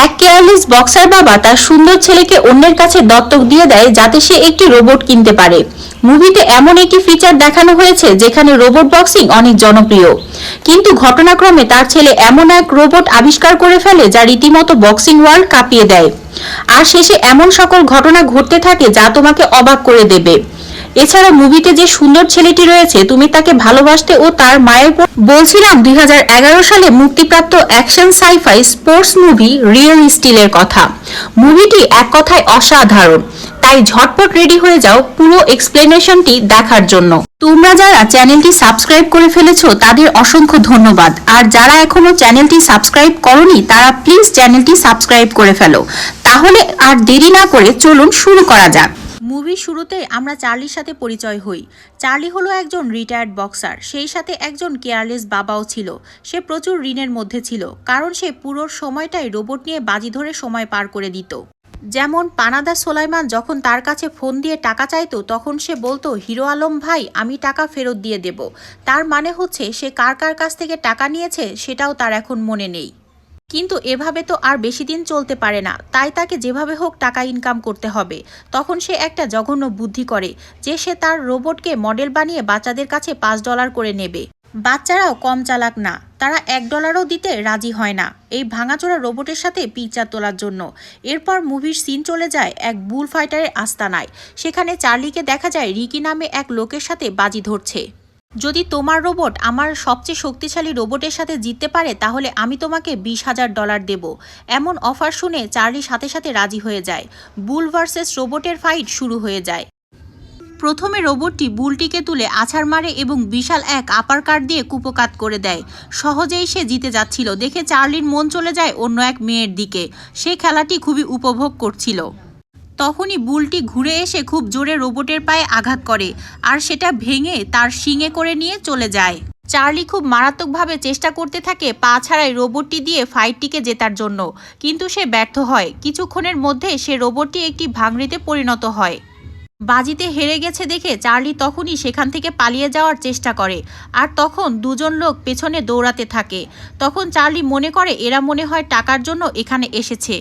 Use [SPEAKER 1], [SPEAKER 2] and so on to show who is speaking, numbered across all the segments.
[SPEAKER 1] এক careless boxer বাবা তার সুন্দর ছেলেকে অন্যের কাছে দত্তক দিয়ে দেয় যাতে সে একটি রোবট কিনতে পারে। মুভিতে এমন একটি ফিচার দেখানো হয়েছে যেখানে রোবট বক্সিং অনেক জনপ্রিয়, কিন্তু ঘটনাক্রমে তার ছেলে এমন এক রোবট আবিষ্কার করে ফেলে যা রীতিমতো বক্সিং ওয়ার্ল্ড কাঁপিয়ে দেয়। আর শেষে এমন সকল ঘটনা ঘটতে থাকে যা তোমাকে অবাক করে দেবে। এছাড়া মুভিতে যে সুন্দর ছেলেটি রয়েছে তুমি তাকে ভালোবাসতে ও তার মায়ের। বলছিলাম 2011 সালে মুক্তিপ্রাপ্ত action scifi sports movie real স্টিলের কথা। মুভিটি এক কথায় অসাধারণ, তাই ঝটপট রেডি হয়ে যাও পুরো এক্সপ্লেনেশনটি দেখার জন্য। তোমরা যারা চ্যানেলটি সাবস্ক্রাইব করে ফেলেছো তাদের অসংখ্য ধন্যবাদ, আর যারা এখনো চ্যানেলটি সাবস্ক্রাইব করনি তারা প্লিজ চ্যানেলটি সাবস্ক্রাইব করে ফেলো। তাহলে আর দেরি না করে চলুন শুরু করা যাক। মুভির শুরুতে আমরা চার্লির সাথে পরিচয় হই। চার্লি হলো একজন রিটায়ার্ড বক্সার, সেই সাথে একজন কেয়ারলেস বাবাও ছিল। সে প্রচুর ঋণের মধ্যে ছিল, কারণ সে পুরো সময়টাই রোবট নিয়ে বাজি ধরে সময় পার করে দিত। যেমন পানাদা সোলাইমান যখন তার কাছে ফোন দিয়ে টাকা চাইতো তখন সে বলতো, হিরো আলম ভাই আমি টাকা ফেরত দিয়ে দেব। তার মানে হচ্ছে সে কার কার কাছ থেকে টাকা নিয়েছে সেটাও তার এখন মনে নেই। কিন্তু এভাবে তো আর বেশি দিন চলতে পারে না, তাই তাকে যেভাবে হোক টাকা ইনকাম করতে হবে। তখন সে একটা জঘন্য বুদ্ধি করে যে সে তার রোবটকে মডেল বানিয়ে বাচ্চাদের কাছে $5 করে নেবে। বাচ্চারাও কম চালাক না, তারা $1ও দিতে রাজি হয় না এই ভাঙাচোরা রোবটের সাথে পিকচার তোলার জন্য। এরপর মুভির সিন চলে যায় এক বুল ফাইটারের আস্তানায়। সেখানে চার্লিকে দেখা যায় রিকি নামে এক লোকের সাথে বাজি ধরছে। যদি তোমার রোবট আমার সবচেয়ে শক্তিশালী রোবটের সাথে জিততে পারে তাহলে আমি তোমাকে $20,000 দেব। এমন অফার শুনে চার্লি সাথে সাথে রাজি হয়ে যায়। বুল ভার্সেস রোবটের ফাইট শুরু হয়ে যায়। প্রথমে রোবটটি বুলটিকে তুলে আছাড় মারে এবং বিশাল এক আপারকাট দিয়ে কুপোকাত করে দেয়। সহজেই সে জিতে যাচ্ছিল দেখে চার্লির মন চলে যায় অন্য এক মেয়ের দিকে। সে খেলাটি খুবই উপভোগ করছিল। তখনই বুলটি ঘুরে এসে খুব জোরে রোবটের পায়ে আঘাত করে, আর সেটা ভেঙে তার শিঙে করে নিয়ে চলে যায়। চার্লি খুব মারাত্মকভাবে চেষ্টা করতে থাকে পা ছাড়াই রোবটটি দিয়ে ফাইটটিকে জেতার জন্য, কিন্তু সে ব্যর্থ হয়। কিছুক্ষণের মধ্যে সে রোবটটি একটি ভাঙড়িতে পরিণত হয়। বাজিতে হেরে গেছে দেখে চার্লি তখনই সেখান থেকে পালিয়ে যাওয়ার চেষ্টা করে, আর তখন দুজন লোক পেছনে দৌড়াতে থাকে। তখন চার্লি মনে করে এরা মনে হয় টাকার জন্য এখানে এসেছে।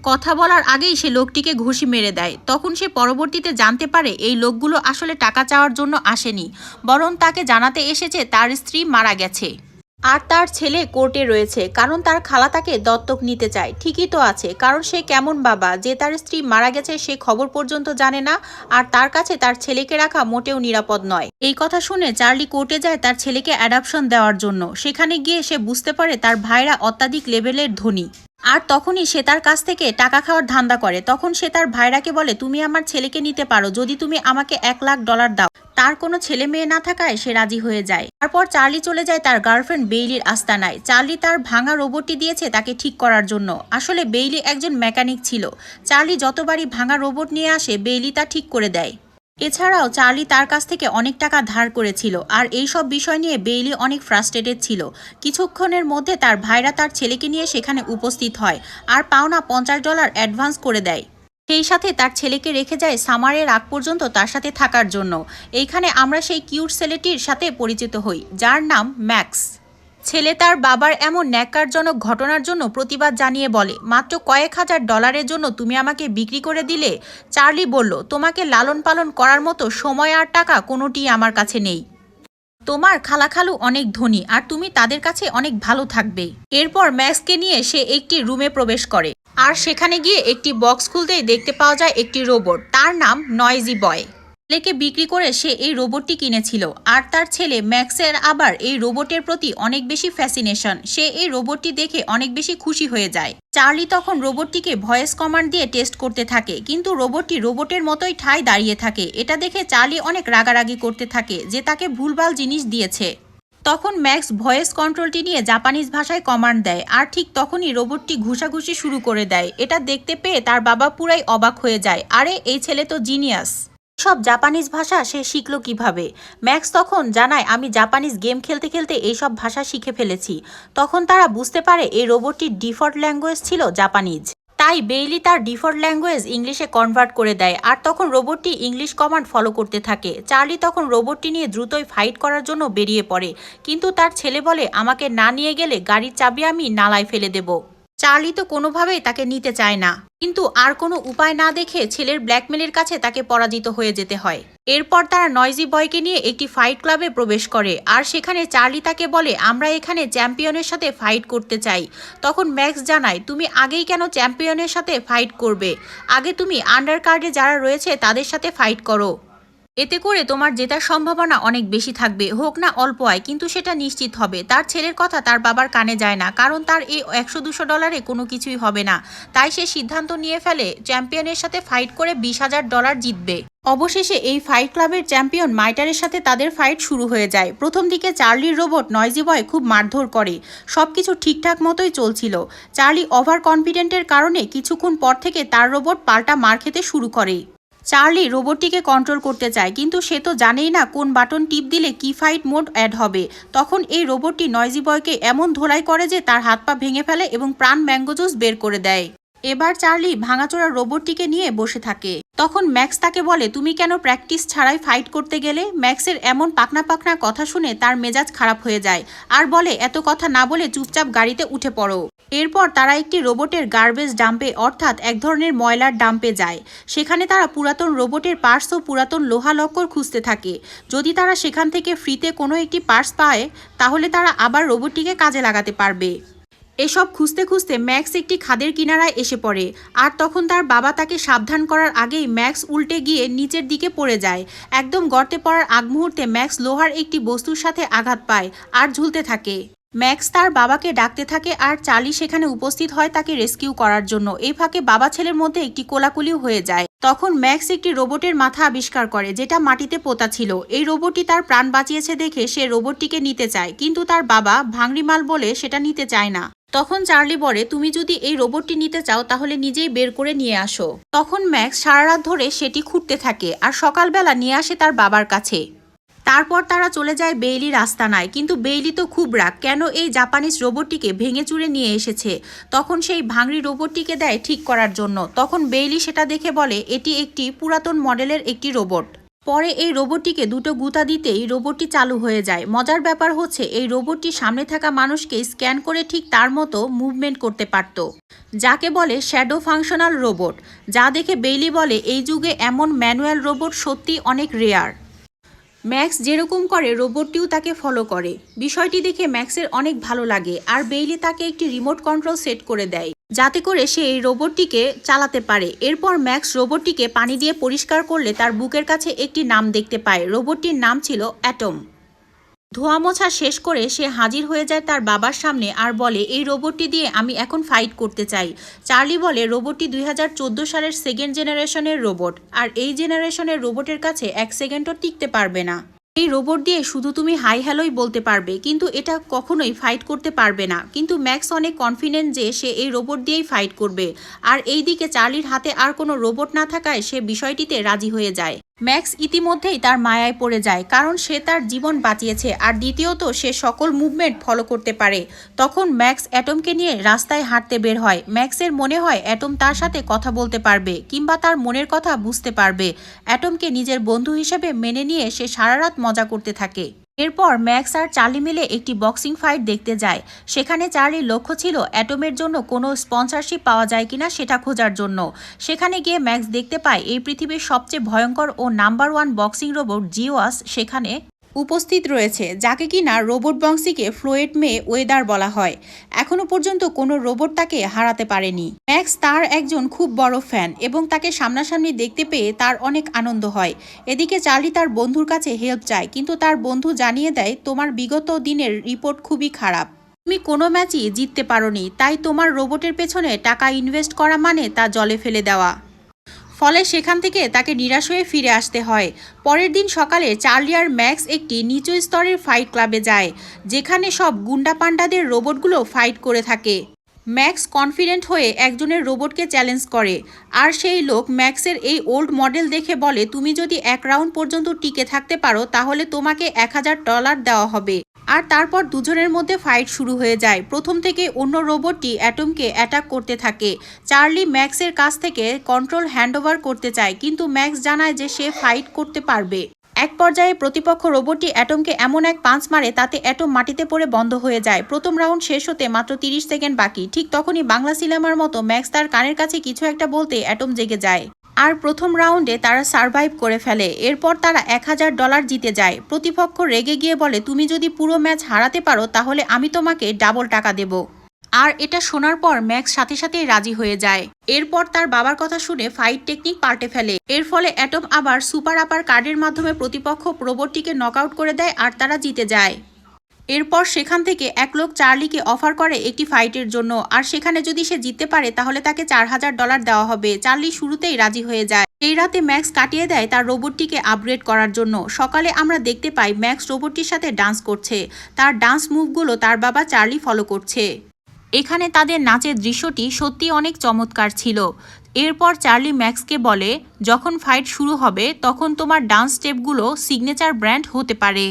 [SPEAKER 1] কথা বলার আগেই সে লোকটিকে ঘুষি মেরে দেয়। তখন সে পরবর্তীতে জানতে পারে এই লোকগুলো আসলে টাকা চাওয়ার জন্য আসেনি, বরং তাকে জানাতে এসেছে তার স্ত্রী মারা গেছে আর তার ছেলে কোর্টে রয়েছে, কারণ তার খালা তাকে দত্তক নিতে চায়। ঠিকই তো আছে, কারণ সে কেমন বাবা যে তার স্ত্রী মারা গেছে সে খবর পর্যন্ত জানে না, আর তার কাছে তার ছেলেকে রাখা মোটেও নিরাপদ নয়। এই কথা শুনে চার্লি কোর্টে যায় তার ছেলেকে অ্যাডপশন দেওয়ার জন্য। সেখানে গিয়ে সে বুঝতে পারে তার ভাইরা অত্যাধিক লেভেলের ধনী, আর তখনই সে তার কাছ থেকে টাকা খাওয়ার ধান্দা করে। তখন সে তার ভাইরাকে বলে, তুমি আমার ছেলেকে নিতে পারো যদি তুমি আমাকে $1,00,000 দাও। তার কোনো ছেলে মেয়ে না থাকায় সে রাজি হয়ে যায়। তারপর চার্লি চলে যায় তার গার্লফ্রেন্ড বেইলির আস্তানায়। চার্লি তার ভাঙা রোবটটি দিয়েছে তাকে ঠিক করার জন্য। আসলে বেইলি একজন মেকানিক ছিল। চার্লি যতবারই ভাঙা রোবট নিয়ে আসে বেইলি তা ঠিক করে দেয়। এছাড়াও চার্লি তার কাছ থেকে অনেক টাকা ধার করেছিল, আর এই সব বিষয় নিয়ে বেইলি অনেক ফ্রাস্ট্রেটেড ছিল। কিছুক্ষণের মধ্যে তার ভাইরা তার ছেলেকে নিয়ে সেখানে উপস্থিত হয়, আর পাওনা $50 অ্যাডভান্স করে দেয়। সেই সাথে তার ছেলেকে রেখে যায় সামারের আগ পর্যন্ত তার সাথে থাকার জন্য। এইখানে আমরা সেই কিউট ছেলেটির সাথে পরিচিত হই যার নাম ম্যাক্স। ছেলে তার বাবার এমন ন্যাক্কারজনক ঘটনার জন্য প্রতিবাদ জানিয়ে বলে, মাত্র কয়েক $1,000 জন্য তুমি আমাকে বিক্রি করে দিলে। চার্লি বলল, তোমাকে লালন পালন করার মতো সময় আর টাকা কোনোটিই আমার কাছে নেই। তোমার খালাখালু অনেক ধনী আর তুমি তাদের কাছে অনেক ভালো থাকবে। এরপর ম্যাক্সকে নিয়ে সে একটি রুমে প্রবেশ করে, আর সেখানে গিয়ে একটি বক্স খুলতেই দেখতে পাওয়া যায় একটি রোবট, তার নাম নয়েজি বয়। ছেলেকে বিক্রি করে সে এই রোবটটি কিনেছিল, আর তার ছেলে ম্যাক্সের আবার এই রোবটের প্রতি অনেক বেশি ফ্যাসিনেশন। সে এই রোবটটি দেখে অনেক বেশি খুশি হয়ে যায়। চার্লি তখন রোবটটিকে ভয়েস কমান্ড দিয়ে টেস্ট করতে থাকে, কিন্তু রোবটটি রোবটের মতোই ঠায় দাঁড়িয়ে থাকে। এটা দেখে চার্লি অনেক রাগারাগি করতে থাকে যে তাকে ভুলভাল জিনিস দিয়েছে। তখন ম্যাক্স ভয়েস কন্ট্রোলটি নিয়ে জাপানিজ ভাষায় কমান্ড দেয়, আর ঠিক তখনই রোবটটি ঘুষাঘুষি শুরু করে দেয়। এটা দেখতে পেয়ে তার বাবা পুরাই অবাক হয়ে যায়, আরে এই ছেলে তো জিনিয়াস, সব জাপানিজ ভাষা সে শিখলো কিভাবে। ম্যাক্স তখন জানায়, আমি জাপানিজ গেম খেলতে খেলতে এইসব ভাষা শিখে ফেলেছি। তখন তারা বুঝতে পারে এই রোবটটির ডিফল্ট ল্যাঙ্গুয়েজ ছিল জাপানিজ, তাই বেইলি তার ডিফল্ট ল্যাঙ্গুয়েজ ইংলিশে কনভার্ট করে দেয়, আর তখন রোবটটি ইংলিশ কমান্ড ফলো করতে থাকে। চার্লি তখন রোবটটি নিয়ে দ্রুতই ফাইট করার জন্য বেরিয়ে পড়ে, কিন্তু তার ছেলে বলে, আমাকে না নিয়ে গেলে গাড়ির চাবি আমি নালায় ফেলে দেব। চার্লি তো কোনোভাবেই তাকে নিতে চায় না, কিন্তু আর কোনো উপায় না দেখে ছেলের ব্ল্যাকমেলের কাছে তাকে পরাজিত হয়ে যেতে হয়। এরপর তারা নয়জি বয়কে নিয়ে একটি ফাইট ক্লাবে প্রবেশ করে, আর সেখানে চার্লি তাকে বলে আমরা এখানে চ্যাম্পিয়নের সাথে ফাইট করতে চাই। তখন ম্যাক্স জানায় তুমি আগেই কেন চ্যাম্পিয়নের সাথে ফাইট করবে, আগে তুমি আন্ডার কার্ডে যারা রয়েছে তাদের সাথে ফাইট করো, এতে করে তোমার জেতার সম্ভাবনা অনেক বেশি থাকবে, হোক না অল্প আয়, কিন্তু সেটা নিশ্চিত হবে। তার ছেলের কথা তার বাবার কানে যায় না, কারণ তার এই $100-200 কোনো কিছুই হবে না। তাই সে সিদ্ধান্ত নিয়ে ফেলে চ্যাম্পিয়নের সাথে ফাইট করে $20,000 জিতবে। অবশেষে এই ফাইট ক্লাবের চ্যাম্পিয়ন মাইটারের সাথে তাদের ফাইট শুরু হয়ে যায়। প্রথম দিকে চার্লির রোবট নয়জি বয় খুব মারধর করে, সবকিছু ঠিকঠাক মতোই চলছিল। চার্লি ওভার কনফিডেন্টের কারণে কিছুক্ষণ পর থেকে তার রোবট পাল্টা মার খেতে শুরু করে। চার্লি রোবটটিকে কন্ট্রোল করতে চায়, কিন্তু সে তো জানেই না কোন বাটন টিপ দিলে কি ফাইট মোড অ্যাড হবে। তখন এই রোবটটি নয়জি বয়কে এমন ধোলাই করে যে তার হাত পা ভেঙে ফেলে এবং প্রাণ ম্যাঙ্গো জুস বের করে দেয়। এবার চার্লি ভাঙাচোরা রোবটটিকে নিয়ে বসে থাকে। তখন ম্যাক্স তাকে বলে তুমি কেন প্র্যাকটিস ছাড়াই ফাইট করতে গেলে। ম্যাক্সের এমন পাকনা পাকনা কথা শুনে তার মেজাজ খারাপ হয়ে যায়, আর বলে এত কথা না বলে চুপচাপ গাড়িতে উঠে পড়ো। এরপর তারা একটি রোবটের গার্বেজ ডাম্পে অর্থাৎ এক ধরনের ময়লার ডাম্পে যায়। সেখানে তারা পুরাতন রোবটের পার্টস ও পুরাতন লোহা লক্কর খুঁজতে থাকে। যদি তারা সেখান থেকে ফ্রিতে কোনো একটি পার্টস পায় তাহলে তারা আবার রোবটটিকে কাজে লাগাতে পারবে। এসব খুঁজতে খুঁজতে ম্যাক্স একটি খাদের কিনারায় এসে পড়ে, আর তখন তার বাবা তাকে সাবধান করার আগেই ম্যাক্স উল্টে গিয়ে নিচের দিকে পড়ে যায়। একদম গর্তে পড়ার আগ মুহূর্তে ম্যাক্স লোহার একটি বস্তুর সাথে আঘাত পায় আর ঝুলতে থাকে। ম্যাক্স তার বাবাকে ডাকতে থাকে, আর চার্লি সেখানে উপস্থিত হয় তাকে রেস্কিউ করার জন্য। এই ফাঁকে বাবা ছেলের মধ্যে একটি কোলাকুলিও হয়ে যায়। তখন ম্যাক্স একটি রোবটের মাথা আবিষ্কার করে যেটা মাটিতে পোতা ছিল। এই রোবটটি তার প্রাণ বাঁচিয়েছে দেখে সে রোবটটিকে নিতে চায়, কিন্তু তার বাবা ভাঙড়ি মাল বলে সেটা নিতে চায় না। তখন চার্লি বলে তুমি যদি এই রোবটটি নিতে চাও তাহলে নিজেই বের করে নিয়ে আসো। তখন ম্যাক্স সারা রাত ধরে সেটি খুঁড়তে থাকে আর সকালবেলা নিয়ে আসে তার বাবার কাছে। তারপর তারা চলে যায় বেইলির আস্তানায়, কিন্তু বেইলি তো খুব রাগ, কেন এই জাপানিজ রোবটটিকে ভেঙে চুরে নিয়ে এসেছে। তখন সেই ভাঙড়ি রোবটটিকে দেয় ঠিক করার জন্য। তখন বেইলি সেটা দেখে বলে এটি একটি পুরাতন মডেলের একটি রোবট। পরে এই রোবটটিকে দুটো গুঁতা দিতেই রোবটটি চালু হয়ে যায়। মজার ব্যাপার হচ্ছে এই রোবটটি সামনে থাকা মানুষকে স্ক্যান করে ঠিক তার মতো মুভমেন্ট করতে পারত, যাকে বলে শ্যাডো ফাংশনাল রোবট। যা দেখে বেইলি বলে এই যুগে এমন ম্যানুয়াল রোবট সত্যি অনেক রেয়ার। ম্যাক্স যেরকম করে রোবটটিও তাকে ফলো করে। বিষয়টি দেখে ম্যাক্সের অনেক ভালো লাগে, আর বেইলি তাকে একটি রিমোট কন্ট্রোল সেট করে দেয় যাতে করে সে এই রোবটটিকে চালাতে পারে। এরপর ম্যাক্স রোবটটিকে পানি দিয়ে পরিষ্কার করলে তার বুকের কাছে একটি নাম দেখতে পায়। রোবটটির নাম ছিল অ্যাটম। ধোয়া মোছা শেষ করে সে হাজির হয়ে যায় তার বাবার সামনে আর বলে এই রোবটটি দিয়ে আমি এখন ফাইট করতে চাই। চার্লি বলে রোবটটি 2014 সালের সেকেন্ড জেনারেশনের রোবট, আর এই জেনারেশনের রোবটের কাছে 1 সেকেন্ডও টিকতে পারবে না। এই রোবট দিয়ে শুধু তুমি হাই হ্যালোই বলতে পারবে, কিন্তু এটা কখনোই ফাইট করতে পারবে না। কিন্তু ম্যাক্স অনেক কনফিডেন্ট যে সে এই রোবট দিয়েই ফাইট করবে, আর এই দিকে চার্লির হাতে আর কোনো রোবট না থাকায় সে বিষয়টিতে রাজি হয়ে যায়। ম্যাক্স ইতিমধ্যেই তার মায়ায় পড়ে যায়, কারণ সে তার জীবন বাঁচিয়েছে, আর দ্বিতীয়ত সে সকল মুভমেন্ট ফলো করতে পারে। তখন ম্যাক্স অ্যাটমকে নিয়ে রাস্তায় হাঁটতে বের হয়। ম্যাক্সের মনে হয় অ্যাটম তার সাথে কথা বলতে পারবে কিংবা তার মনের কথা বুঝতে পারবে। অ্যাটমকে নিজের বন্ধু হিসেবে মেনে নিয়ে সে সারা রাত মজা করতে থাকে। এরপর ম্যাক্স আর চার্লি মিলে একটি বক্সিং ফাইট দেখতে যায়। সেখানে চার্লির লক্ষ্য ছিল অ্যাটমের জন্য কোনো স্পন্সরশিপ পাওয়া যায় কিনা সেটা খোঁজার জন্য। সেখানে গিয়ে ম্যাক্স দেখতে পায় এই পৃথিবীর সবচেয়ে ভয়ঙ্কর ও নাম্বার 1 বক্সিং রোবট জিওয়াস সেখানে উপস্থিত রয়েছে, যাকে কিনা রোবট বংশীকে ফ্লোয়েড মে ওয়েদার বলা হয়। এখনো পর্যন্ত কোনো রোবট তাকে হারাতে পারেনি। ম্যাক্স তার একজন খুব বড় ফ্যান এবং তাকে সামনাসামনি দেখতে পেয়ে তার অনেক আনন্দ হয়। এদিকে চার্লি তার বন্ধুর কাছে হেল্প চায়, কিন্তু তার বন্ধু জানিয়ে দেয় তোমার বিগত দিনের রিপোর্ট খুবই খারাপ, তুমি কোনো ম্যাচই জিততে পারোনি, তাই তোমার রোবটের পেছনে টাকা ইনভেস্ট করা মানে তা জলে ফেলে দেওয়া। ফলে সেখান থেকে তাকে নিরাশ হয়ে ফিরে আসতে হয়। পরের দিন সকালে চার্লি আর ম্যাক্স একটি নিচু স্তরের ফাইট ক্লাবে যায়, যেখানে সব গুন্ডা পান্ডাদের রোবটগুলো ফাইট করে থাকে। ম্যাক্স কনফিডেন্ট হয়ে একজনের রোবটকে চ্যালেঞ্জ করে, আর সেই লোক ম্যাক্সের এই ওল্ড মডেল দেখে বলে তুমি যদি 1 রাউন্ড পর্যন্ত টিকে থাকতে পারো তাহলে তোমাকে $1000 দেওয়া হবে। আর তারপর দুজনের মধ্যে ফাইট শুরু হয়ে যায়। প্রথম থেকে অন্য রোবটটি অ্যাটমকে অ্যাটাক করতে থাকে। চার্লি ম্যাক্সের কাছ থেকে কন্ট্রোল হ্যান্ডওভার করতে চায়, কিন্তু ম্যাক্স জানায় যে সে ফাইট করতে পারবে। এক পর্যায়ে প্রতিপক্ষ রোবটটি অ্যাটমকে এমন এক পাঞ্চ মারে তাতে অ্যাটম মাটিতে পড়ে বন্ধ হয়ে যায়। প্রথম রাউন্ড শেষ হতে মাত্র 30 সেকেন্ড বাকি। ঠিক তখনই বাংলা সিনেমার মতো ম্যাক্স তার কানের কাছে কিছু একটা বলতে অ্যাটম জেগে যায়। আর প্রথম রাউন্ডে তারা সার্ভাইভ করে ফেলে। এরপর তারা $1000 জিতে যায়। প্রতিপক্ষ রেগে গিয়ে বলে, তুমি যদি পুরো ম্যাচ হারাতে পারো তাহলে আমি তোমাকে ডাবল টাকা দেব। আর এটা শোনার পর ম্যাক্স সাথে সাথেই রাজি হয়ে যায়। এরপর তার বাবার কথা শুনে ফাইট টেকনিক পাল্টে ফেলে। এর ফলে অ্যাটম আবার সুপার আপার কার্ডের মাধ্যমে প্রতিপক্ষ রোবটটিকে নকআউট করে দেয় আর তারা জিতে যায়। এরপর সেখান থেকে এক লোক চার্লিকে অফার করে একটি ফাইটের জন্য, আর সেখানে যদি সে জিততে পারে তাহলে তাকে $4000 দেওয়া হবে। চার্লি শুরুতেই রাজি হয়ে যায়। এই রাতে ম্যাক্স কাটিয়ে দেয় তার রোবটটিকে আপগ্রেড করার জন্য। সকালে আমরা দেখতে পাই ম্যাক্স রোবটটির সাথে ডান্স করছে। তার ডান্স মুভগুলো তার বাবা চার্লি ফলো করছে। এখানে তাদের নাচের দৃশ্যটি সত্যি অনেক চমৎকার ছিল। এরপর চার্লি ম্যাক্সকে বলে, যখন ফাইট শুরু হবে তখন তোমার ডান্স স্টেপগুলো সিগনেচার ব্র্যান্ড হতে পারে।